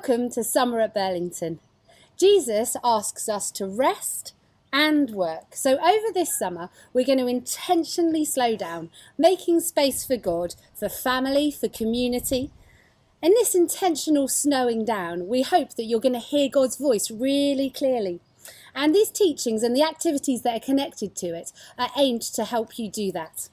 Welcome to Summer at Burlington. Jesus asks us to rest and work. So over this summer, we're going to intentionally slow down, making space for God, for family, for community. In this intentional slowing down, we hope that you're going to hear God's voice really clearly. And these teachings and the activities that are connected to it are aimed to help you do that.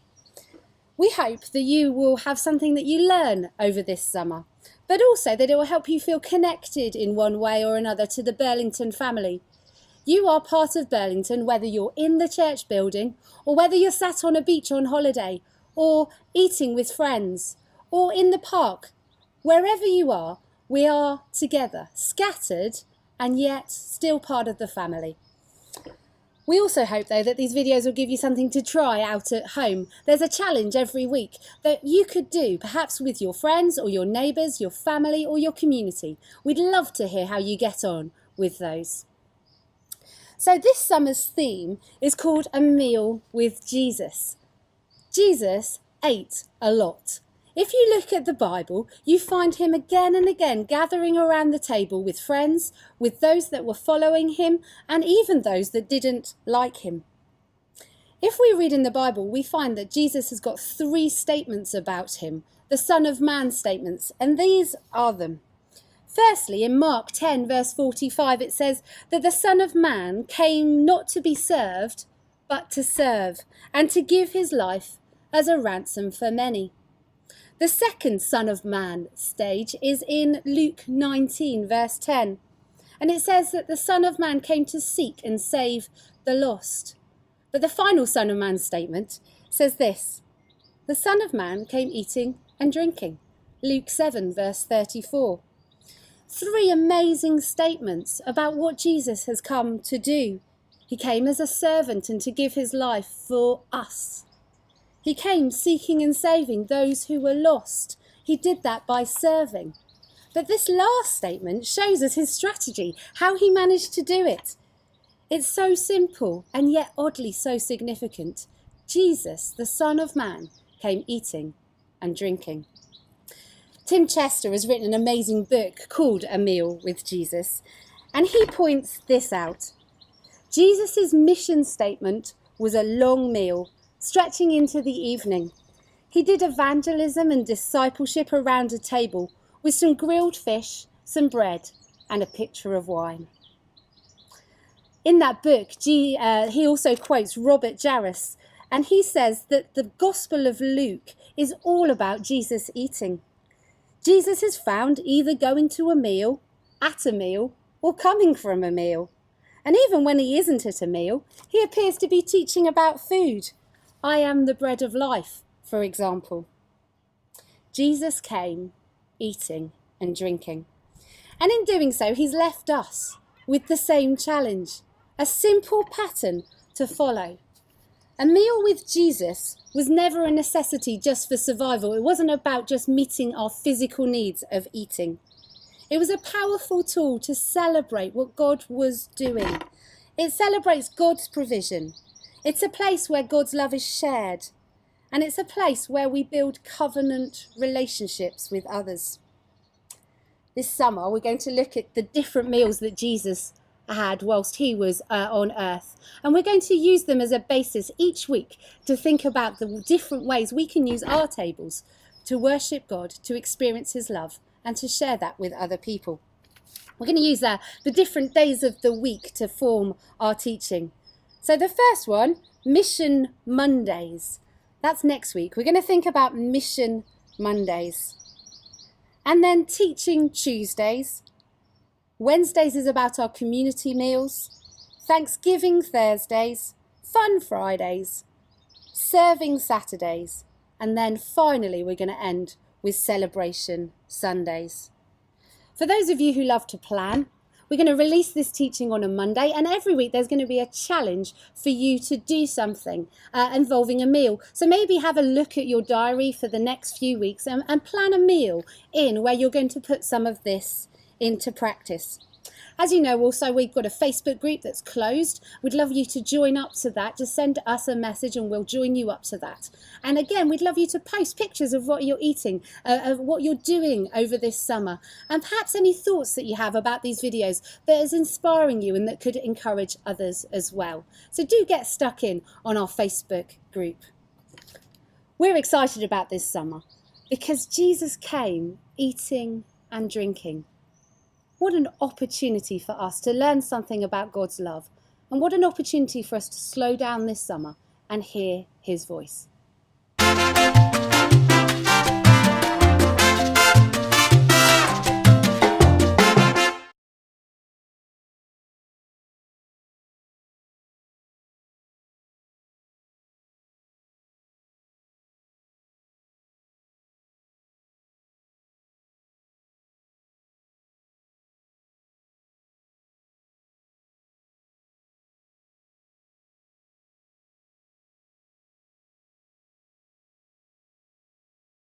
We hope that you will have something that you learn over this summer, but also that it will help you feel connected in one way or another to the Burlington family. You are part of Burlington, whether you're in the church building, or whether you're sat on a beach on holiday, or eating with friends, or in the park. Wherever you are, we are together, scattered, and yet still part of the family. We also hope, though, that these videos will give you something to try out at home. There's a challenge every week that you could do, perhaps with your friends or your neighbours, your family or your community. We'd love to hear how you get on with those. So this summer's theme is called A Meal with Jesus. Jesus ate a lot. If you look at the Bible, you find him again and again gathering around the table with friends, with those that were following him, and even those that didn't like him. If we read in the Bible, we find that Jesus has got 3 statements about him, the Son of Man statements, and these are them. Firstly, in Mark 10 verse 45, it says that the Son of Man came not to be served, but to serve, and to give his life as a ransom for many. The second Son of Man stage is in Luke 19 verse 10, and it says that the Son of Man came to seek and save the lost. But the final Son of Man statement says this: the Son of Man came eating and drinking. Luke 7 verse 34. 3 amazing statements about what Jesus has come to do. He came as a servant and to give his life for us. He came seeking and saving those who were lost. He did that by serving. But this last statement shows us his strategy, how he managed to do it. It's so simple and yet oddly so significant. Jesus, the Son of Man, came eating and drinking. Tim Chester has written an amazing book called A Meal with Jesus, and he points this out. Jesus' mission statement was a long meal, stretching into the evening. He did evangelism and discipleship around a table with some grilled fish, some bread, and a pitcher of wine. In that book, he also quotes Robert Jarris, and he says that the Gospel of Luke is all about Jesus eating. Jesus is found either going to a meal, at a meal, or coming from a meal. And even when he isn't at a meal, he appears to be teaching about food. I am the bread of life, for example. Jesus came eating and drinking. And in doing so, he's left us with the same challenge, a simple pattern to follow. A meal with Jesus was never a necessity just for survival. It wasn't about just meeting our physical needs of eating. It was a powerful tool to celebrate what God was doing. It celebrates God's provision. It's a place where God's love is shared. And it's a place where we build covenant relationships with others. This summer, we're going to look at the different meals that Jesus had whilst he was on earth, and we're going to use them as a basis each week to think about the different ways we can use our tables to worship God, to experience his love, and to share that with other people. We're going to use the different days of the week to form our teaching. So the first one, Mission Mondays, that's next week. We're going to think about Mission Mondays. And then Teaching Tuesdays. Wednesdays is about our community meals, Thanksgiving Thursdays, Fun Fridays, Serving Saturdays, and then finally we're going to end with Celebration Sundays. For those of you who love to plan, we're going to release this teaching on a Monday, and every week there's going to be a challenge for you to do something involving a meal. So maybe have a look at your diary for the next few weeks and plan a meal in where you're going to put some of this into practice. As you know, also, we've got a Facebook group that's closed. We'd love you to join up to that. Just send us a message and we'll join you up to that. And again, we'd love you to post pictures of what you're eating, of what you're doing over this summer, and perhaps any thoughts that you have about these videos that is inspiring you and that could encourage others as well. So do get stuck in on our Facebook group. We're excited about this summer because Jesus came eating and drinking. What an opportunity for us to learn something about God's love, and what an opportunity for us to slow down this summer and hear his voice.